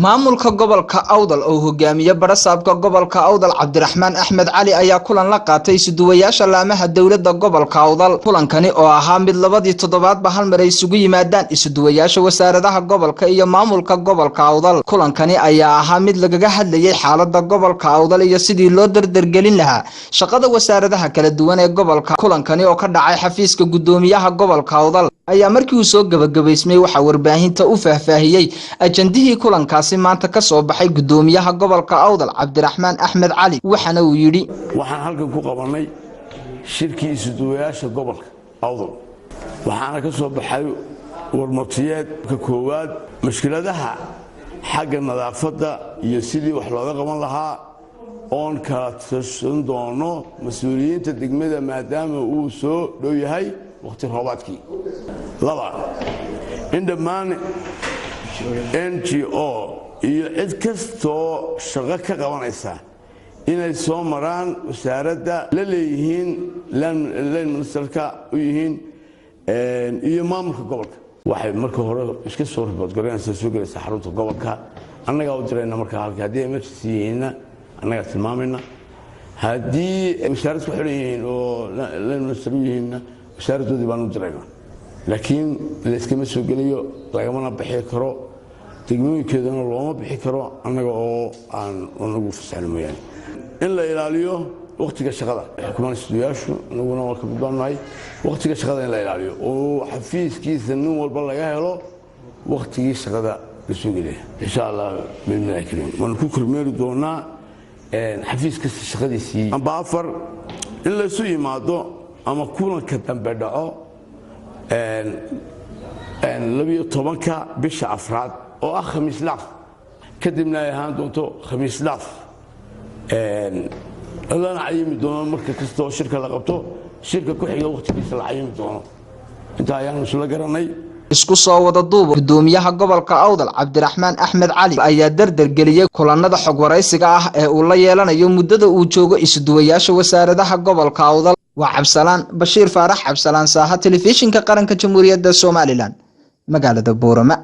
maamulka gobolka Awdal oo hogaamiye barasaabka gobolka Awdal Cabdiraxmaan Axmed Cali ayaa kulan la qaatay suduwayaasha laamaha dawladda gobolka Awdal kulankani oo ahaa mid labadii toddobaadba hal mar ay isugu yimaadaan isuduwayaasha wasaaradaha gobolka iyo maamulka gobolka Awdal kulankani ayaa ahaa mid lagaga hadlayay xaaladda gobolka Awdal iyo sidii loo dardargelin lahaa shaqada wasaaradaha kala duwan ee gobolka kulankani oo ka dhacay xafiiska gudoomiyaha gobolka Awdal ayaa markii uu soo gabagabaysmay waxa warbaahinta u faahfaahiyay ajandihii kulankaasi maanta ka soo baxay gudoomiyaha gobolka Awdal Cabdiraxmaan Axmed Cali waxana uu yiri waxaan halkan ku qabanay shirkii isuduwayaasha gobolka Awdal waxaana ka soo baxay warmartiyeed ka koowaad mushkiladaha xagga nadaafadda iyo sidii wax looga qaban lahaa oon kala tashan doono mas'uuliyiinta degmada maadaama uu soo dhow yahay waqti roobaadkii laba in dhammaan NGO iyo cid kastoo shaqo ka qabanaysa inay soo maraan wasaaradda la leeyihiin laan ministerka u yihiin iyo maamulka gobolka waxay marka hore iska soo ribood gareynaysaa soo galaysa xarunta gobolka annaga u dirayna marka halka hadii emergency yihiin annaga tilmaamayna hadii wasaaraddu ku xiran yihiin oo laan minister yihiin wasaaraddoodii baan u dirayna laakiin la iskama soo geliyo lagama bixi karo degmooyinkeedana looma bixi karo annaga oo aan ugu fasaxno mooyaan in la ilaaliyo waqtiga shaqada xukuumadda suduwayaashu anaguna waa ka badbaadnahay waqtiga shaqada in la ilaaliyo oo xafiiskiisa nin walba laga helo waqtigii shaqada la soo geliyo insha Allah billahi kariim waan ku kormeeri doonaa xafiis kasta shaqadiisii amba afar in la soo yimaado ama kulanka dambe dhaco 12 bisha afraad oo ah khamiis laaf kadibna ay ahaan doonto khamiis laaf lana cayimi doono marka kastoo shirka la qabto shirka ku xiga waqtigiisa la cayimi doono inta ayaan isla garanay isku soo wada duubo gudoomiyaha gobolka Awdal Cabdiraxmaan Axmed Cali ayaa dardargeliyay kulanada xog waraysiga ah ee uu la yeelanayo muddada uu joogo isuduwayaasha wasaaradaha gobolka Awdal waa Cabsalaan Bashiir Faarax Cabsalaan Saaha telefishinka qaranka Jamhuuriyadda Soomaaliland magaalada Boorama